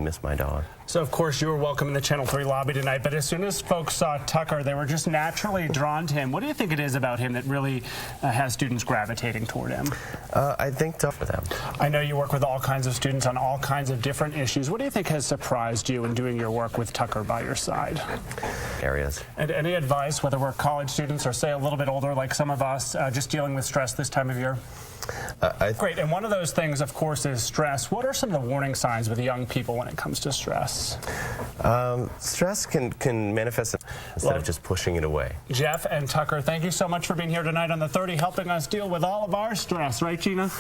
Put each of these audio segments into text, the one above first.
Miss my dog. So, of course, you were welcome in the Channel 3 lobby tonight, but as soon as folks saw Tucker, they were just naturally drawn to him. What do you think it is about him that really has students gravitating toward him? I think tough for them. I know you work with all kinds of students on all kinds of different issues. What do you think has surprised you in doing your work with Tucker by your side? Areas. And any advice, whether we're college students or, say, a little bit older like some of us, just dealing with stress this time of year? Great, and one of those things, of course, is stress. What are some of the warning signs with young people when it comes to stress? Stress can manifest instead of just pushing it away. Jeff and Tucker, thank you so much for being here tonight on the 30, helping us deal with all of our stress. Right, Gina?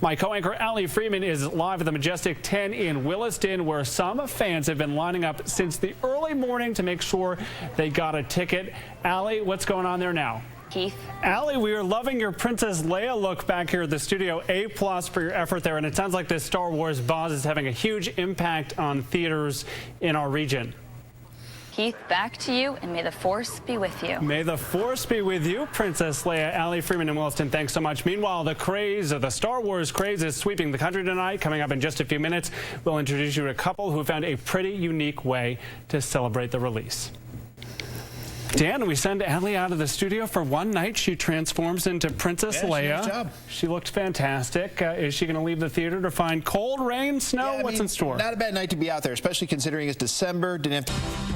My co-anchor, Allie Freeman, is live at the Majestic 10 in Williston, where some fans have been lining up since the early morning to make sure they got a ticket. Allie, what's going on there now? Keith. Allie, we are loving your Princess Leia look back here at the studio. A+ for your effort there, and it sounds like this Star Wars buzz is having a huge impact on theaters in our region. Keith, back to you, and may the Force be with you. May the Force be with you, Princess Leia. Allie Freeman in Williston, thanks so much. Meanwhile, the craze of the Star Wars craze is sweeping the country tonight. Coming up in just a few minutes, we'll introduce you to a couple who found a pretty unique way to celebrate the release. Dan, we send Allie out of the studio for one night. She transforms into Princess Leia. Nice job. She looked fantastic. Is she going to leave the theater to find cold, rain, snow? What's in store? Not a bad night to be out there, especially considering it's December. Didn't have to...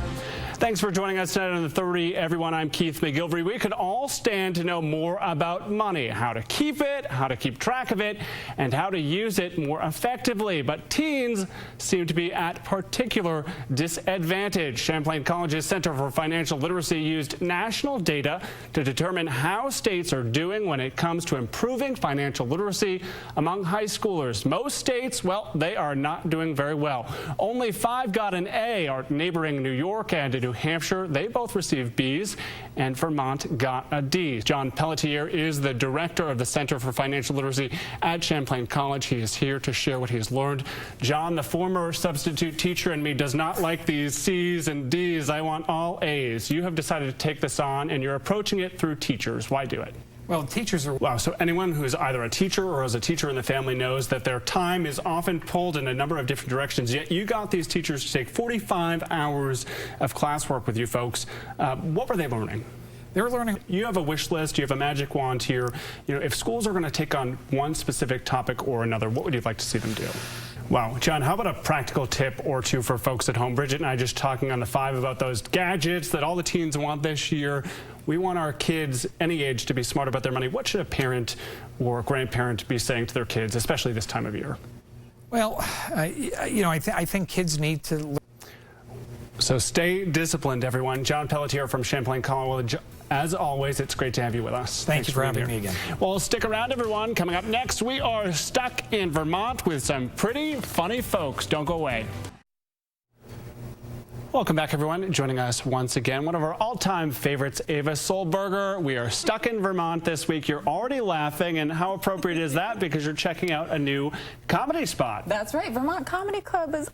Thanks for joining us tonight on the 30, everyone. I'm Keith McGilvery. We could all stand to know more about money, how to keep it, how to keep track of it, and how to use it more effectively. But teens seem to be at particular disadvantage. Champlain College's Center for Financial Literacy used national data to determine how states are doing when it comes to improving financial literacy among high schoolers. Most states, well, they are not doing very well. Only 5 got an A. Our neighboring New York and New Hampshire, they both received B's, and Vermont got a D. John Pelletier is the director of the Center for Financial Literacy at Champlain College. He is here to share what he's learned. John, the former substitute teacher in me does not like these C's and D's. I want all A's. You have decided to take this on, and you're approaching it through teachers. Why do it? Well, teachers are... Wow, so anyone who's either a teacher or is a teacher in the family knows that their time is often pulled in a number of different directions, yet you got these teachers to take 45 hours of classwork with you folks. What were they learning? They were learning. You have a wish list, you have a magic wand here. You know, if schools are going to take on one specific topic or another, what would you like to see them do? Wow. John, how about a practical tip or two for folks at home? Bridget and I just talking on the 5 about those gadgets that all the teens want this year. We want our kids, any age, to be smart about their money. What should a parent or grandparent be saying to their kids, especially this time of year? Well, I think kids need to learn. So stay disciplined, everyone. John Pelletier from Champlain College. As always, it's great to have you with us. Thank you for having me again. Well, stick around, everyone. Coming up next, we are stuck in Vermont with some pretty funny folks. Don't go away. Welcome back, everyone. Joining us once again, one of our all-time favorites, Ava Solberger. We are stuck in Vermont this week. You're already laughing, and how appropriate is that? Because you're checking out a new comedy spot. That's right. Vermont Comedy Club is...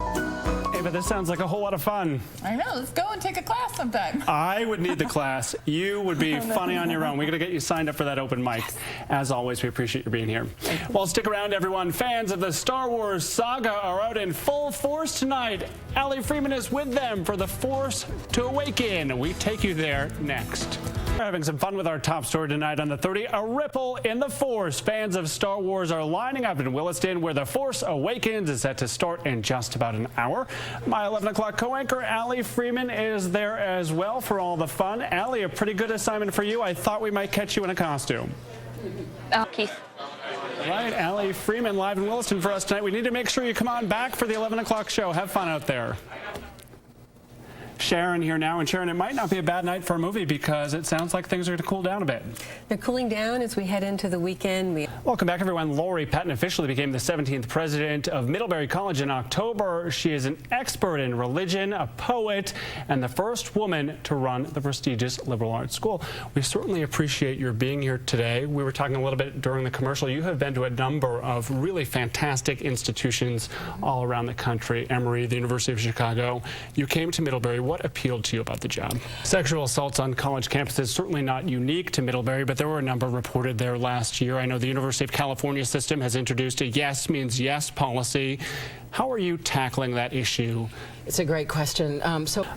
Ava, this sounds like a whole lot of fun. I know. Let's go and take a class sometime. I would need the class. You would be funny on your own. We're going to get you signed up for that open mic. Yes. As always, we appreciate you being here. Well, stick around, everyone. Fans of the Star Wars saga are out in full force tonight. Allie Freeman is with them for the Force to Awaken. We take you there next. We're having some fun with our top story tonight on the 30. A ripple in the Force. Fans of Star Wars are lining up in Williston, where the Force Awakens is set to start in just about an hour. My 11 o'clock co-anchor, Allie Freeman, is there as well for all the fun. Allie, a pretty good assignment for you. I thought we might catch you in a costume. Keith. All right, Allie Freeman live in Williston for us tonight. We need to make sure you come on back for the 11 o'clock show. Have fun out there. Sharon here now, and Sharon, it might not be a bad night for a movie because it sounds like things are going to cool down a bit. They're cooling down as we head into the weekend. Welcome back, everyone. Lori Patton officially became the 17th president of Middlebury College in October. She is an expert in religion, a poet, and the first woman to run the prestigious liberal arts school. We certainly appreciate your being here today. We were talking a little bit during the commercial. You have been to a number of really fantastic institutions all around the country. Emory, the University of Chicago. You came to Middlebury. what appealed to you about the job? Sexual assaults on college campuses certainly not unique to Middlebury, but there were a number reported there last year. I know the University of California system has introduced a yes means yes policy. How are you tackling that issue? It's a great question.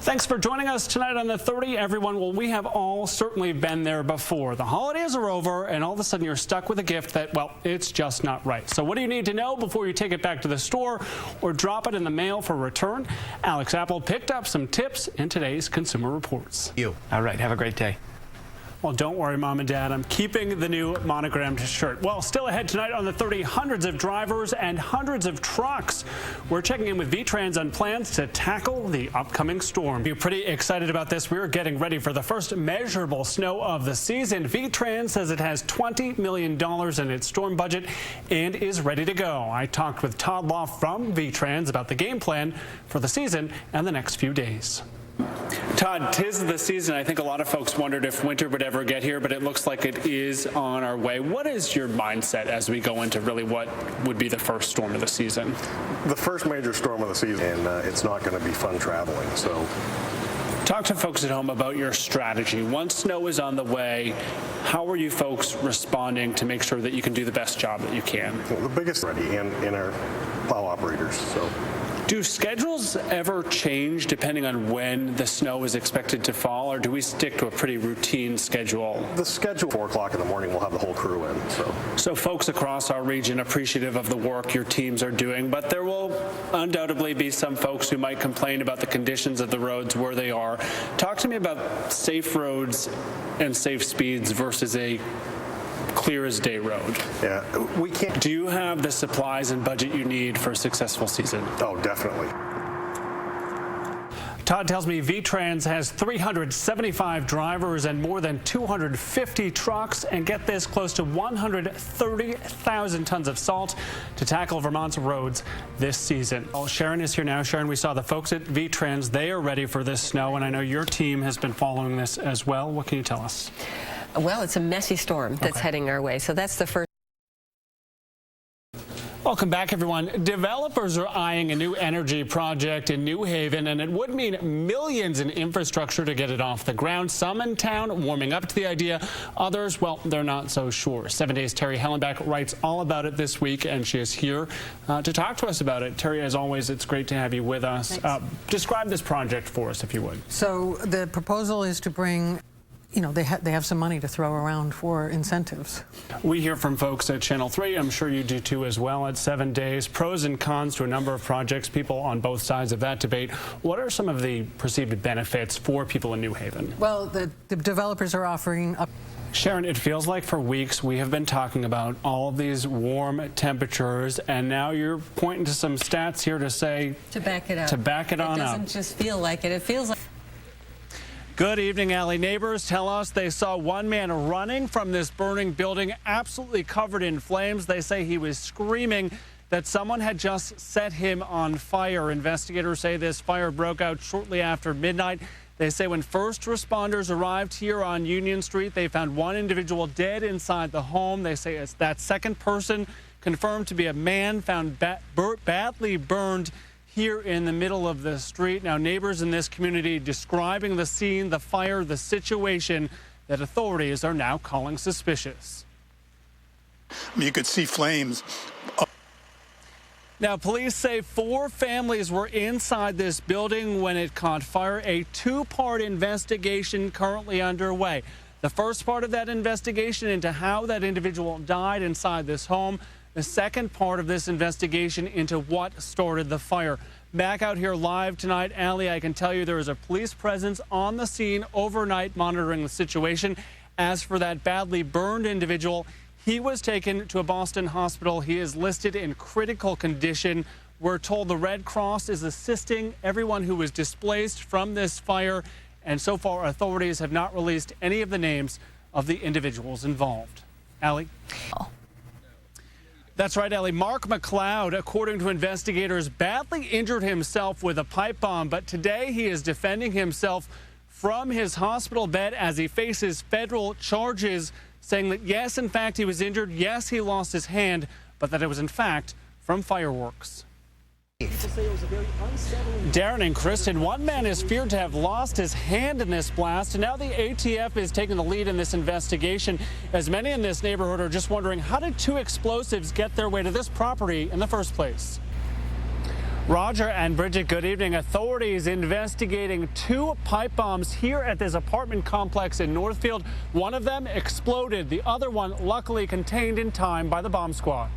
Thanks for joining us tonight on the 30, everyone. Well, we have all certainly been there before. The holidays are over, and all of a sudden you're stuck with a gift that, well, it's just not right. So what do you need to know before you take it back to the store or drop it in the mail for return? Alex Apple picked up some tips in today's Consumer Reports. All right, have a great day. Well, don't worry, Mom and Dad. I'm keeping the new monogrammed shirt. Well, still ahead tonight on the 30, hundreds of drivers and hundreds of trucks. We're checking in with VTrans on plans to tackle the upcoming storm. You're pretty excited about this. We're getting ready for the first measurable snow of the season. VTrans says it has $20 million in its storm budget and is ready to go. I talked with Todd Law from VTrans about the game plan for the season and the next few days. Todd, 'tis the season. I think a lot of folks wondered if winter would ever get here, but it looks like it is on our way. What is your mindset as we go into really what would be the first storm of the season? The first major storm of the season, and it's not going to be fun traveling. So, talk to folks at home about your strategy. Once snow is on the way, how are you folks responding to make sure that you can do the best job that you can? well, the biggest ready and our plow operators. So. Do schedules ever change depending on when the snow is expected to fall, or do we stick to a pretty routine schedule? The schedule, 4 o'clock in the morning, we'll have the whole crew in. So folks across our region appreciative of the work your teams are doing, but there will undoubtedly be some folks who might complain about the conditions of the roads where they are. Talk to me about safe roads and safe speeds versus a clear as day road. Yeah, we can't. Do you have the supplies and budget you need for a successful season? Oh, definitely. Todd tells me VTrans has 375 drivers and more than 250 trucks, and get this, close to 130,000 tons of salt to tackle Vermont's roads this season. Well, Sharon is here now. Sharon, we saw the folks at VTrans. They are ready for this snow, and I know your team has been following this as well. What can you tell us? Well, it's a messy storm that's heading our way, so that's the first. Welcome back, everyone. Developers are eyeing a new energy project in New Haven, and it would mean millions in infrastructure to get it off the ground. Some in town warming up to the idea. Others, well, they're not so sure. 7 Days' Terry Hellenbach writes all about it this week, and she is here to talk to us about it. Terry, as always, it's great to have you with us. Describe this project for us, if you would. So the proposal is to bring, you know, they have some money to throw around for incentives. We hear from folks at Channel 3, I'm sure you do too as well, at 7 Days. Pros and cons to a number of projects, people on both sides of that debate. What are some of the perceived benefits for people in New Haven? Well, the developers are offering up. Sharon, it feels like for weeks we have been talking about all of these warm temperatures, and now you're pointing to some stats here to say... To back it up. To back it on up. It doesn't just feel like it. It feels like... Good evening, Allie. Neighbors tell us they saw one man running from this burning building, absolutely covered in flames. They say he was screaming that someone had just set him on fire. Investigators say this fire broke out shortly after midnight. They say when first responders arrived here on Union Street, they found one individual dead inside the home. They say it's that second person, confirmed to be a man, found badly burned here in the middle of the street. Now, neighbors in this community describing the scene, the fire, the situation that authorities are now calling suspicious. You could see flames. Now, police say 4 families were inside this building when it caught fire. A 2-part investigation currently underway. The first part of that investigation into how that individual died inside this home. The second part of this investigation into what started the fire. Back out here live tonight, Allie, I can tell you there is a police presence on the scene overnight monitoring the situation. As for that badly burned individual, he was taken to a Boston hospital. He is listed in critical condition. We're told the Red Cross is assisting everyone who was displaced from this fire. And so far, authorities have not released any of the names of the individuals involved. Allie? That's right, Ellie. Mark McLeod, according to investigators, badly injured himself with a pipe bomb, but today he is defending himself from his hospital bed as he faces federal charges, saying that, yes, in fact, he was injured. Yes, he lost his hand, but that it was, in fact, from fireworks. Darren and Kristen, one man is feared to have lost his hand in this blast, and now the ATF is taking the lead in this investigation, as many in this neighborhood are just wondering, how did two explosives get their way to this property in the first place? Roger and Bridget, good evening. Authorities investigating two pipe bombs here at this apartment complex in Northfield. One of them exploded. The other one luckily contained in time by the bomb squad.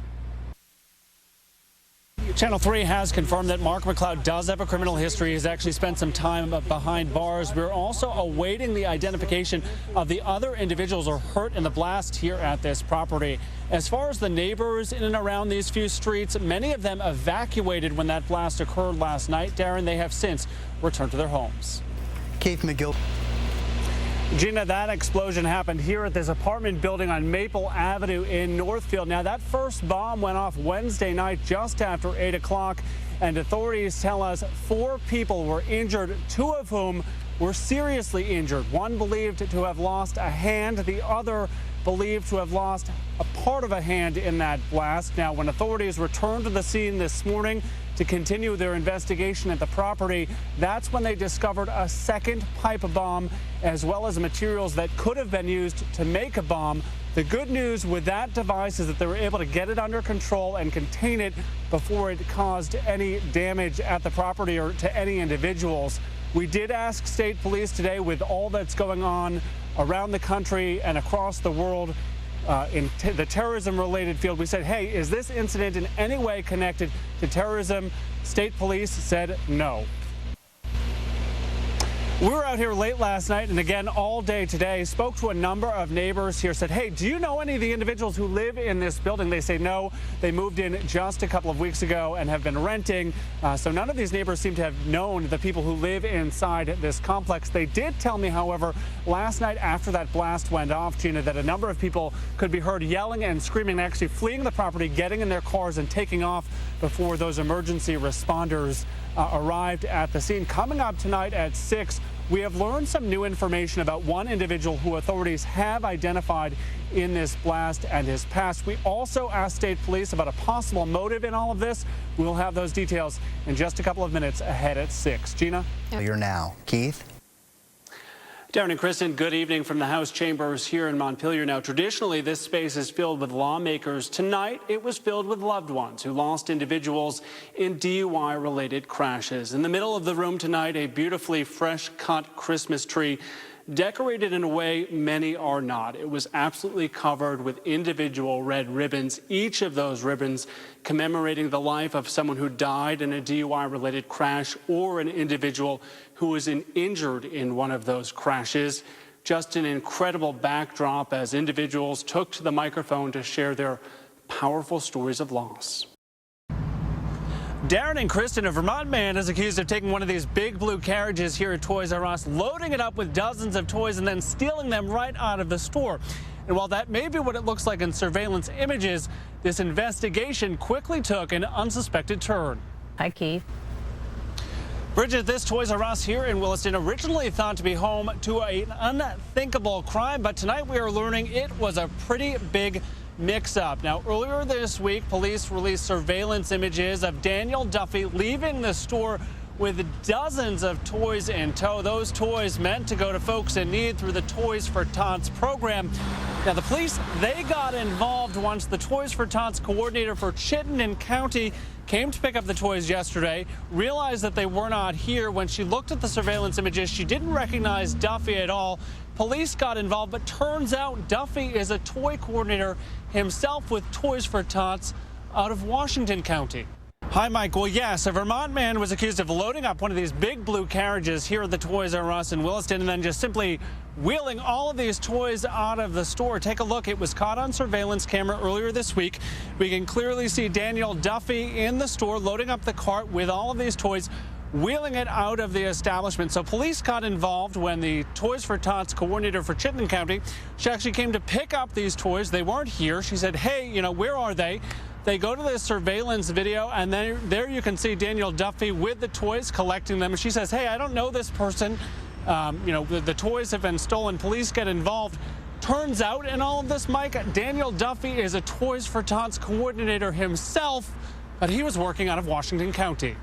Channel 3 has confirmed that Mark McLeod does have a criminal history. He's actually spent some time behind bars. We're also awaiting the identification of the other individuals who are hurt in the blast here at this property. As far as the neighbors in and around these few streets, many of them evacuated when that blast occurred last night. Darren, they have since returned to their homes. Keith McGill. Gina, that explosion happened here at this apartment building on Maple Avenue in Northfield. Now, that first bomb went off Wednesday night just after 8 o'clock, and authorities tell us 4 people were injured, 2 of whom were seriously injured. One believed to have lost a hand, the other believed to have lost a part of a hand in that blast. Now, when authorities returned to the scene this morning to continue their investigation at the property, that's when they discovered a second pipe bomb, as well as materials that could have been used to make a bomb. The good news with that device is that they were able to get it under control and contain it before it caused any damage at the property or to any individuals. We did ask state police today, with all that's going on around the country and across the world in the terrorism-related field, we said, hey, is this incident in any way connected to terrorism? State police said no. We were out here late last night and again all day today, spoke to a number of neighbors here, said, hey, do you know any of the individuals who live in this building? They say no. They moved in just a couple of weeks ago and have been renting. So none of these neighbors seem to have known the people who live inside this complex. They did tell me, however, last night after that blast went off, Gina, that a number of people could be heard yelling and screaming, actually fleeing the property, getting in their cars and taking off before those emergency responders arrived at the scene. Coming up tonight at 6, we have learned some new information about one individual who authorities have identified in this blast and his past. We also asked state police about a possible motive in all of this. We'll have those details in just a couple of minutes ahead at 6. Gina? You're now. Keith? Darren and Kristen, good evening from the House chambers here in Montpelier. Now, traditionally, this space is filled with lawmakers. Tonight, it was filled with loved ones who lost individuals in DUI-related crashes. In the middle of the room tonight, a beautifully fresh-cut Christmas tree, decorated in a way many are not. It was absolutely covered with individual red ribbons, each of those ribbons commemorating the life of someone who died in a DUI-related crash or an individual who was injured in one of those crashes. Just an incredible backdrop as individuals took to the microphone to share their powerful stories of loss. Darren and Kristen, a Vermont man is accused of taking one of these big blue carriages here at Toys R Us, loading it up with dozens of toys and then stealing them right out of the store. And while that may be what it looks like in surveillance images, this investigation quickly took an unsuspected turn. Hi, Keith. Bridget, this Toys R Us here in Williston, originally thought to be home to an unthinkable crime, but tonight we are learning it was a pretty big mix-up. Now, earlier this week, police released surveillance images of Daniel Duffy leaving the store with dozens of toys in tow. Those toys meant to go to folks in need through the Toys for Tots program. Now, the police, they got involved once the Toys for Tots coordinator for Chittenden County came to pick up the toys yesterday, realized that they were not here. When she looked at the surveillance images, she didn't recognize Duffy at all. Police got involved, but turns out Duffy is a toy coordinator himself with Toys for Tots out of Washington County. Hi, Mike. Well, yes, a Vermont man was accused of loading up one of these big blue carriages here at the Toys R Us in Williston and then just simply wheeling all of these toys out of the store. Take a look. It was caught on surveillance camera earlier this week. We can clearly see Daniel Duffy in the store loading up the cart with all of these toys, wheeling it out of the establishment. So police got involved when the Toys for Tots coordinator for Chittenden County, she actually came to pick up these toys. They weren't here. She said, hey, you know, where are they? They go to this surveillance video, and then there you can see Daniel Duffy with the toys, collecting them. And she says, hey, I don't know this person. You know, the toys have been stolen. Police get involved. Turns out in all of this, Mike, Daniel Duffy is a Toys for Tots coordinator himself but he was working out of Washington County.